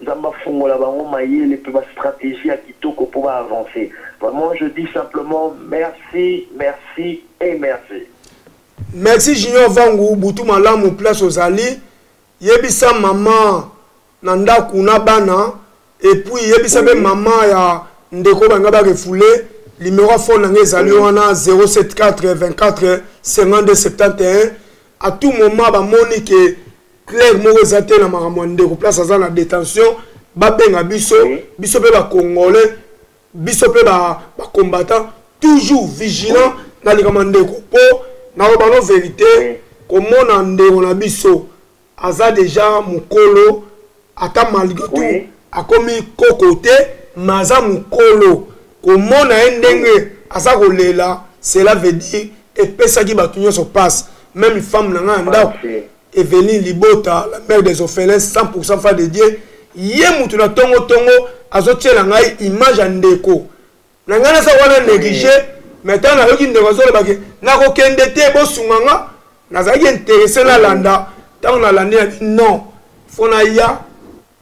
S6: nzamba fungola bango mayele pe ba stratégie ya kitoko pour avancer. Vraiment je dis simplement merci et merci.
S1: Merci Junior Vangu butu malamu place ozali yebisa mama nanda kuna bana et puis yebisa be mama ya ndeko banga ba refoulé numéro phone nga ezali wana 074 24 52 71 à tout moment ba moni que Claire Morezate na makambo ndeko place aza na détention ba benga biso pe ba congolais biso pe ba combattant toujours vigilant na likambo ndeko po na obano vérité comment on ndeko na biso aza déjà mukolo ata malgré tout akomi kokote maza mukolo comment na ndenge aza kolela cela veut dire et pesa ki batu nyonso passe même femme na nganda Evelyne Libota la mère des orphelins 100% fa de Dieu ye mutu na tongo azotiela ngai image ya ndeko na ngana sa wana négliger maintenant na yoki ndeko zo lebake na ko kende te bo sunganga na za intéressé na landa tant na landa non fona ya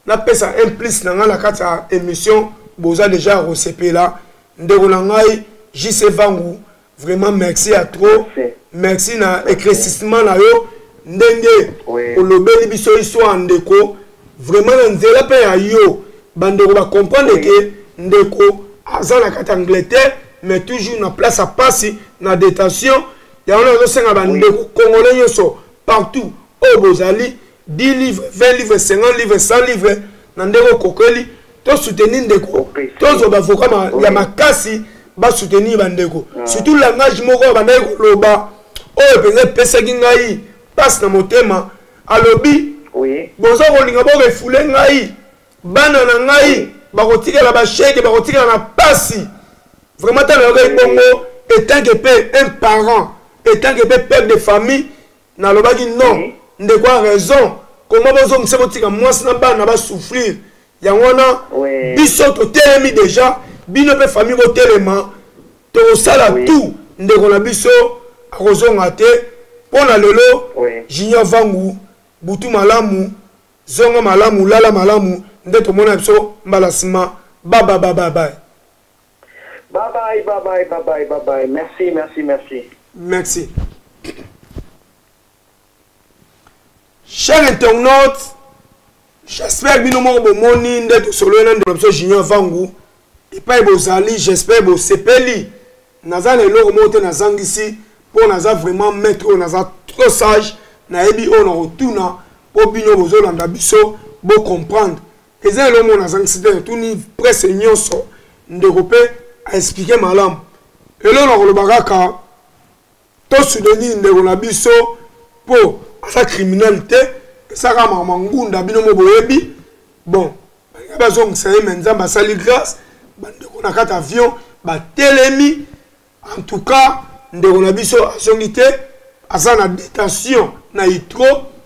S1: na pesa implice na ngana kata émission boza déjà recépé là ndeko na ngai JC Vangu vraiment merci à trop merci na éclaircissement na yo ndenge olobeli biso histoire ndeko vraiment na nzela pe ya yo bandeko ba comprendre que ndeko azana kata Angleterre mais toujours na place à passer na détention ya on a senga bandeko congolais yoso partout au bozali 10 livres 20 livres 50 livres 100 livres na ndeko kokeli to soutenir ndeko to zo bavoka ya makasi ba soutenir bandeko surtout langage moko bandeko loba o penza pesa kingai passe na motema alobi bozo kolinga bo refoule ngai bana na ngai bakotikela ba chèque bakotikela na pasi vraiment tant le bongo étant que un parent étant que père de famille na lobaki non de quoi raison comment bozo msemotika mwasi na bana ba souffrir ya wana biso to telemi déjà bino pe famille ko telema to sala tout ndeko na biso akozonga te pona lelo Junior Vangu butu malamu zonga malamu lala malamu ndeto mona biso mbala sima bye. Bye bye.
S6: Bye bye. Merci.
S1: Merci. Chers internautes, j'espère que nous avons moni de solo de Junior Vangu. Et pas bozali, j'espère que sepeli. Naza le loro monte naza ici pour naza vraiment mettre naza trop sage. Na ebi on retourna pour bino bozo landa biso bo comprendre. Et ça le mon naza ici de tout ni presque nyonso ndekopé à expliquer malam. Et là on le baraka to soutenir ndeko na biso pour sa criminalité ça ka mamangunda bino mo boyebi. Bon, ba zong c'est menza sali grâce. Bandeko na kata avion ba telemi en tout cas ndeko na biso asongité asa na détention na itro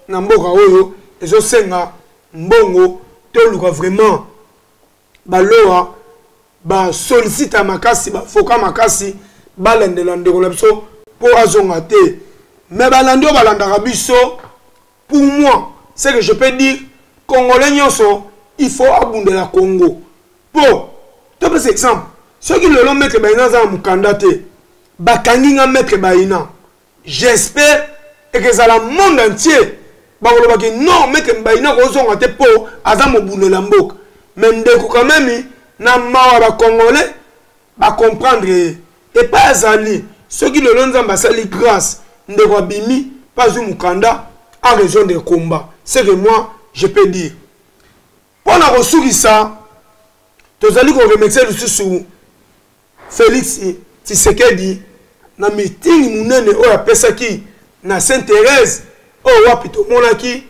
S1: na mboka oyo ezo senga mbongo to luka vraiment baloa ba sollicite makasi ba foka makasi balendela ndeko na biso po azonga te mais balando balanda biso pour moi c'est que je peux dire congolais nyonso il faut abundela Congo pour tu peux exemple ceux qui le l'ont mettre baina za mukandate bakanginga mettre baina j'espère et que ça le monde entier ba koloba que non mettre baina ko zonga te po aza mobunela mboka mais ndeko quand même na mawa ba congolais ba comprendre et pas azali ceux qui le l'ont nzamba sali grâce ndeko bimi pas zu mukanda en raison de combat c'est que moi je peux dire pour la ressource ça tous allez qu'on remercie le sous Félix Tshisekedi na meeting munene o ya pesa ki na Sainte-Thérèse o wapito monaki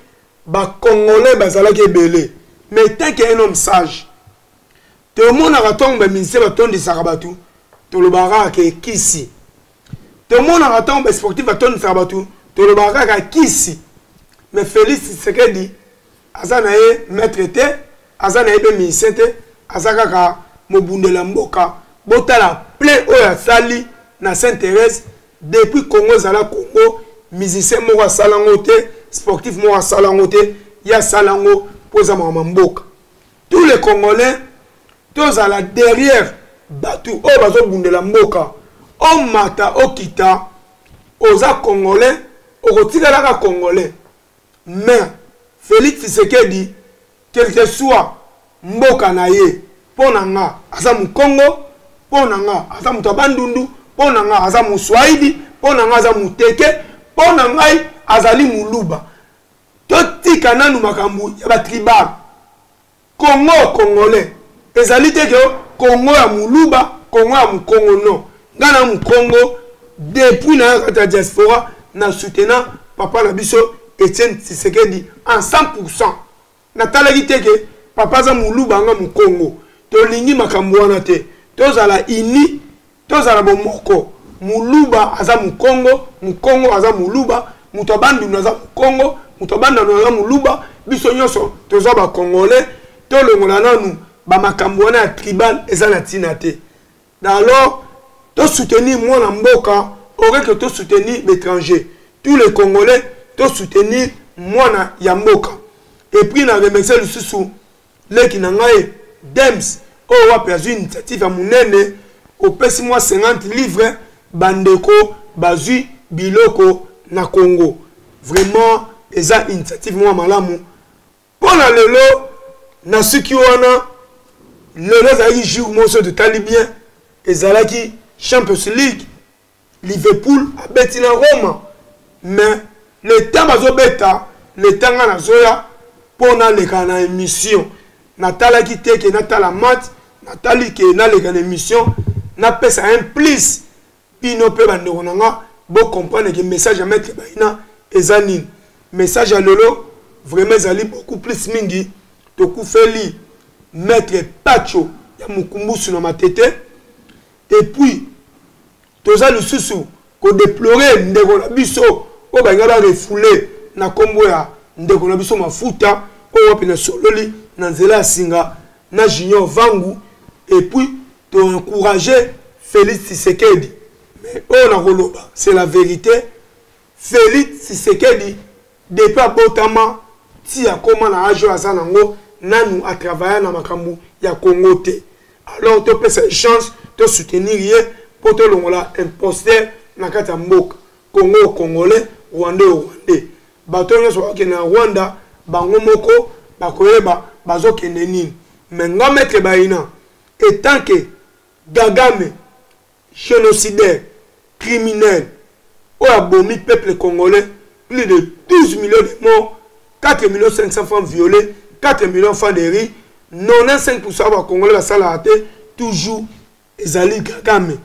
S1: ba congolais bazalaki ebele mais tant qu'un homme sage tout le monde a tombe ministère batondi sarabatu to le baraka kisi tout le monde a tombe sportif batondi sarabatu to le baraka kisi mais Félix Tshisekedi azana e maître te azana e be ministère azakaka mobundela mboka botala plein oya sali na Sainte-Thérèse depuis Congo zala Congo musicien moko salango te sportif moko salango te ya salango poza mboka tous les Congolais tous à la derrière batu o bazo bundela mboka o mata o kita oza Congolais o kotikala ka Congolais mais Félix Tshisekedi quel que soit mboka na ye pona nga aza mukongo pona nga aza mutabandundu pona nga aza muswahili pona nga aza muteke pona ngai azali muluba totika nanu makambu ya ba tribal Congo congolais ezali teke Congo ya muluba Congo ya mukongo non ngana mukongo depuis na kata diaspora na soutenant papa na biso Etienne Tshisekedi en 100% na talaki teke papa za muluba nga mu Congo to lingi makambo wana te tozala ini tozala bomoko muluba aza mu Congo aza muluba mutobandu naza mu Congo mutobanda naza muluba biso nyonso toza ba congolais to longola nanu ba makambo wana ya tribal ezala tina te alors to soutenir mwana mboka aurait que to soutenir l'étranger tous les congolais to soutenir mwana ya mboka et puis na remercier le sous leki na ngai Dems o wa perdu initiative à munene au pesi moi 50 livres bandeko bazui biloko na Congo vraiment eza initiative moi malamu pona lelo na suki wana lelo za jour moso de talibien ezalaki Champions League Liverpool a beti na Roma mais le temps bazo beta le temps na zoya pona le kana émission natala ki teke natala match natali ke na le kana émission na pesa un plus pino pe bandeko nanga bo comprendre que message à mettre baina ezanine message à lolo vraiment zali beaucoup plus mingi to kufeli mettre pacho ya mukumbusu na matete et puis toza lususu ko déplorer ndeko na biso o bangala refoulé na kombo ya ndeko na biso mafuta o wapi na sololi na nzela singa na Junior Vangu et puis to encourager Félix Tshisekedi mais on a roloba c'est la vérité Félix Tshisekedi depuis abotama ti akoma na ajo azanango nanu a travailler na makambu ya Congo te alors to pesa chance to soutenir ye pour te longola imposteur na kati ya mboka Congo congolais Rwandais rwandais bato nyonso bakende na Rwanda bango moko bakoyeba bazokende nini mais nga maître Baina étant que Gagame génocidaire criminel ou abomi peuple congolais plus de 12 millions de morts 4 500 femmes violées 4 millions de femmes de riz 95% des Congolais la salle a été toujours ezali Gagame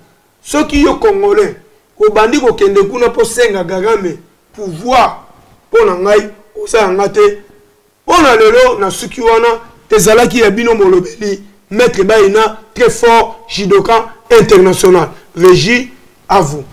S1: ceux qui sont Congolais au bandi ko kende kuna po senga Gagame pouvoir pour ngai osala ngate on a lelo na suki wana ezalaki ya bino molobeli maître Baina très fort judoka international Régie à vous.